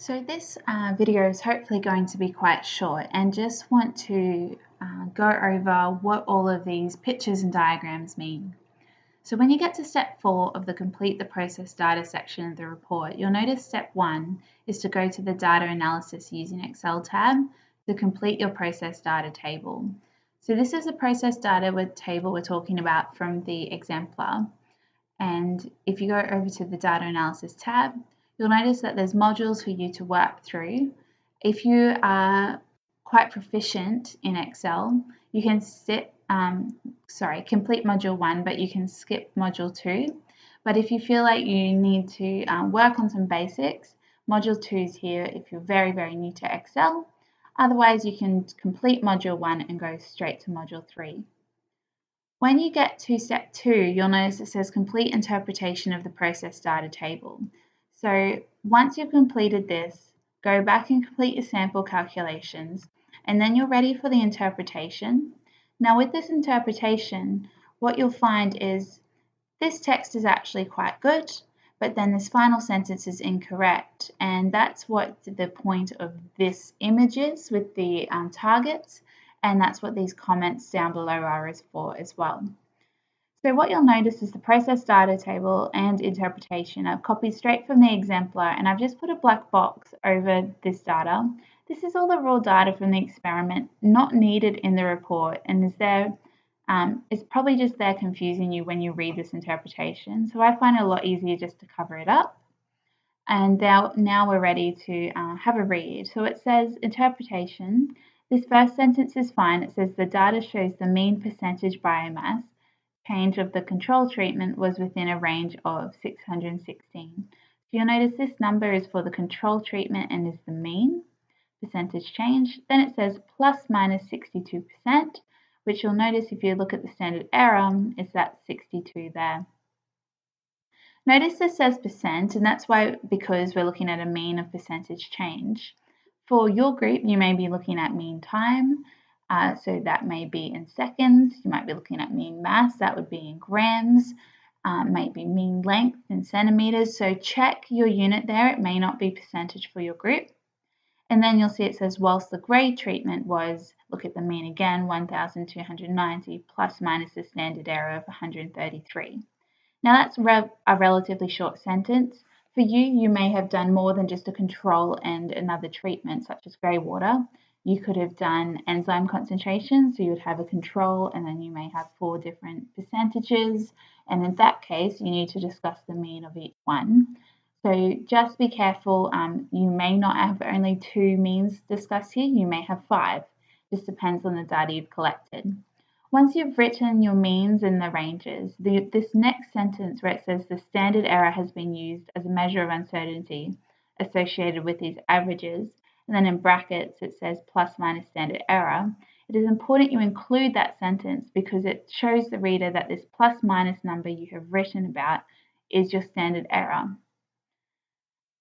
So this video is hopefully going to be quite short and just want to go over what all of these pictures and diagrams mean. So when you get to step 4 of the complete the process data section of the report, you'll notice step 1 is to go to the data analysis using Excel tab to complete your process data table. So this is the process data table we're talking about from the exemplar. And if you go over to the data analysis tab, you'll notice that there's modules for you to work through. If you are quite proficient in Excel, you can complete module 1, but you can skip module 2. But if you feel like you need to work on some basics, module 2 is here if you're very, very new to Excel. Otherwise, you can complete module 1 and go straight to module 3. When you get to step 2, you'll notice it says complete interpretation of the process data table. So once you've completed this, go back and complete your sample calculations, and then you're ready for the interpretation. Now with this interpretation, what you'll find is this text is actually quite good, but then this final sentence is incorrect, and that's what the point of this image is with the targets. And that's what these comments down below are for as well. So what you'll notice is the process data table and interpretation are copied straight from the exemplar, and I've just put a black box over this data. This is all the raw data from the experiment, not needed in the report, and is there. It's probably just there confusing you when you read this interpretation. So I find it a lot easier just to cover it up. And now we're ready to have a read. So it says interpretation. This first sentence is fine. It says the data shows the mean percentage biomass change of the control treatment was within a range of 616. So you'll notice this number is for the control treatment and is the mean percentage change. Then it says plus minus 62%, which you'll notice if you look at the standard error, is that 62 there. Notice this says percent, and that's because we're looking at a mean of percentage change. For your group, you may be looking at mean time, so that may be in seconds. You might be looking at mean mass, that would be in grams, might be mean length in centimeters. So check your unit there, it may not be percentage for your group. And then you'll see it says whilst the grey treatment was, look at the mean again, 1,290 plus minus the standard error of 133. Now that's a relatively short sentence. For you, you may have done more than just a control and another treatment, such as grey water. You could have done enzyme concentration, so you would have a control, and then you may have 4 different percentages. And in that case, you need to discuss the mean of each one. So just be careful. You may not have only 2 means discussed here. You may have 5. Just depends on the data you've collected. Once you've written your means and the ranges, this next sentence where it says the standard error has been used as a measure of uncertainty associated with these averages, and then in brackets it says plus minus standard error, it is important you include that sentence because it shows the reader that this plus minus number you have written about is your standard error.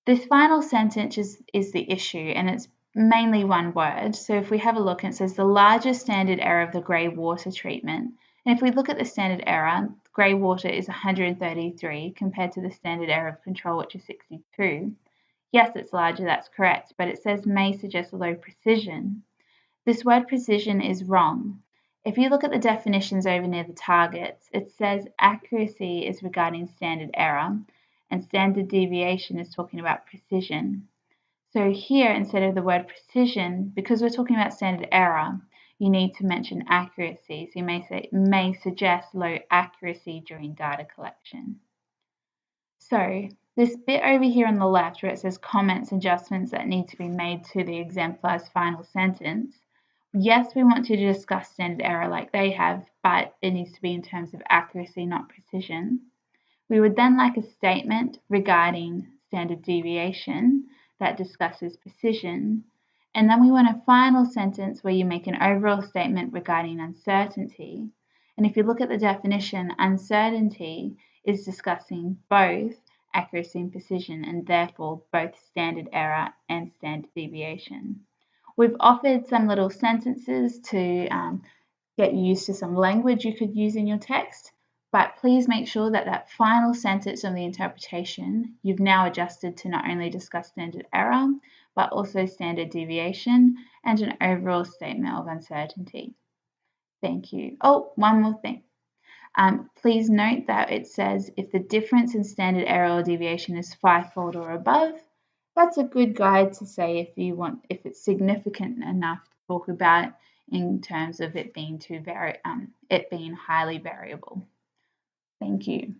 This final sentence is the issue, and it's mainly one word. So if we have a look, it says the largest standard error of the grey water treatment. And if we look at the standard error, grey water is 133 compared to the standard error of control, which is 62. Yes, it's larger, that's correct, but it says may suggest low precision. This word precision is wrong. If you look at the definitions over near the targets, it says accuracy is regarding standard error, and standard deviation is talking about precision. So here, instead of the word precision, because we're talking about standard error, you need to mention accuracy. So you may say may suggest low accuracy during data collection. So this bit over here on the left where it says comments, adjustments that need to be made to the exemplar's final sentence. Yes, we want to discuss standard error like they have, but it needs to be in terms of accuracy, not precision. We would then like a statement regarding standard deviation that discusses precision. And then we want a final sentence where you make an overall statement regarding uncertainty. And if you look at the definition, uncertainty is discussing both accuracy and precision, and therefore both standard error and standard deviation. We've offered some little sentences to get you used to some language you could use in your text. But please make sure that that final sentence of the interpretation you've now adjusted to not only discuss standard error, but also standard deviation and an overall statement of uncertainty. Thank you. Oh, one more thing. Please note that it says if the difference in standard error or deviation is 5-fold or above, that's a good guide to say if it's significant enough to talk about in terms of it being highly variable. Thank you.